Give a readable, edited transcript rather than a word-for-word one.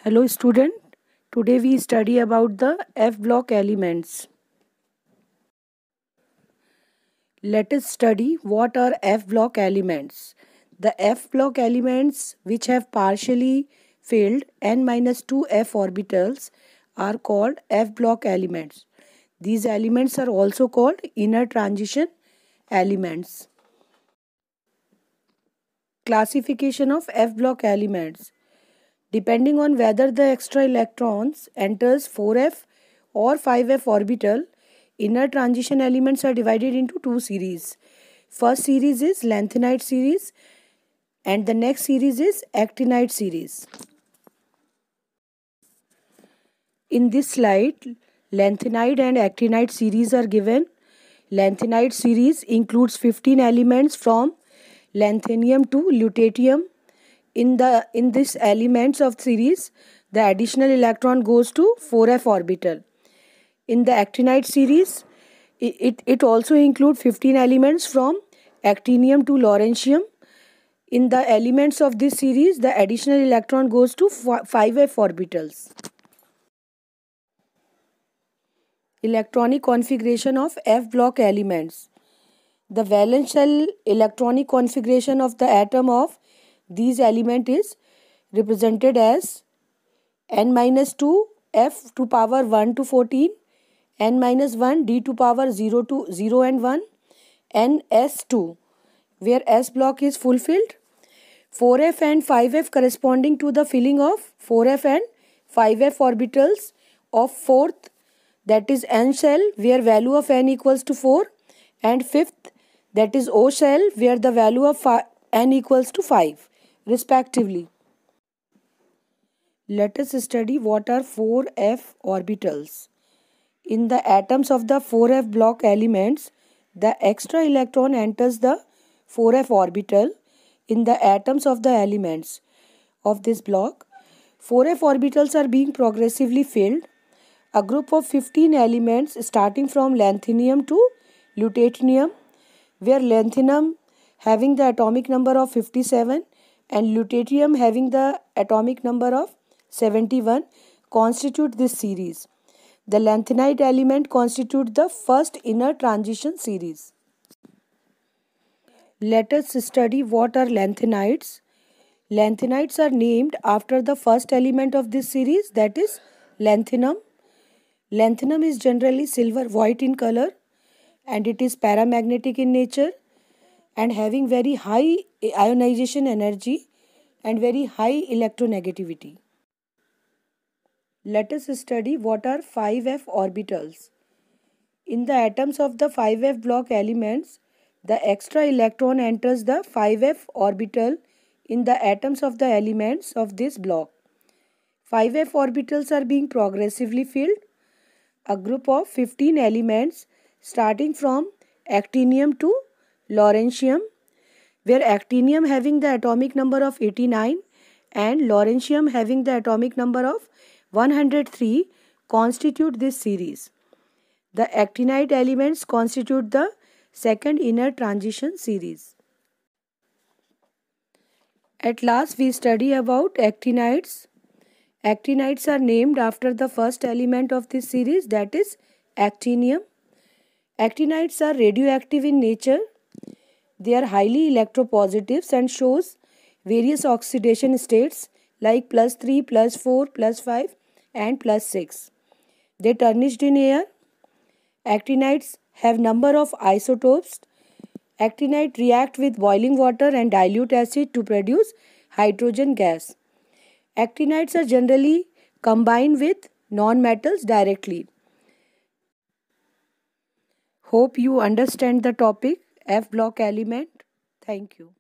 Hello student, today we study about the F block elements. Let us study what are F block elements. The F block elements which have partially filled n-2 f orbitals are called F block elements. These elements are also called inner transition elements. Classification of F block elements. Depending on whether the extra electrons enters 4f or 5f orbital, inner transition elements are divided into two series. First series is lanthanide series and the next series is actinide series. In this slide, lanthanide and actinide series are given. Lanthanide series includes 15 elements from lanthanum to lutetium. In this elements of series, the additional electron goes to 4f orbital. In the actinide series, it also includes 15 elements from actinium to lawrencium. In the elements of this series, the additional electron goes to 5f orbitals. Electronic configuration of F block elements. The valence shell electronic configuration of the atom of these element is represented as n-2 f to power 1 to 14, n-1 d to power 0 to 0 and 1, and s2 where s block is fulfilled, 4f and 5f corresponding to the filling of 4f and 5f orbitals of fourth, that is n shell where value of n equals to 4, and fifth, that is O shell where the value of n equals to 5 respectively. Let us study what are 4f orbitals. In the atoms of the 4f block elements, the extra electron enters the 4f orbital. In the atoms of the elements of this block, 4f orbitals are being progressively filled. A group of 15 elements starting from lanthanum to lutetium, where lanthanum having the atomic number of 57 and lutetium having the atomic number of 71 constitute this series. The lanthanide element constitutes the first inner transition series. Let us study what are lanthanides. Lanthanides are named after the first element of this series, that is lanthanum. Lanthanum is generally silver white in color and it is paramagnetic in nature and having very high ionization energy and very high electronegativity. Let us study what are 5f orbitals. In the atoms of the 5f block elements, the extra electron enters the 5f orbital in the atoms of the elements of this block. 5f orbitals are being progressively filled. A group of 15 elements starting from actinium to lawrencium, where actinium having the atomic number of 89 and lawrencium having the atomic number of 103 constitute this series. The actinide elements constitute the second inner transition series. At last we study about actinides. Actinides are named after the first element of this series, that is actinium. Actinides are radioactive in nature. They are highly electropositives and shows various oxidation states like +3, +4, +5 and +6. They tarnished in air. Actinides have number of isotopes. Actinide react with boiling water and dilute acid to produce hydrogen gas. Actinides are generally combined with non-metals directly. Hope you understand the topic F block element. Thank you.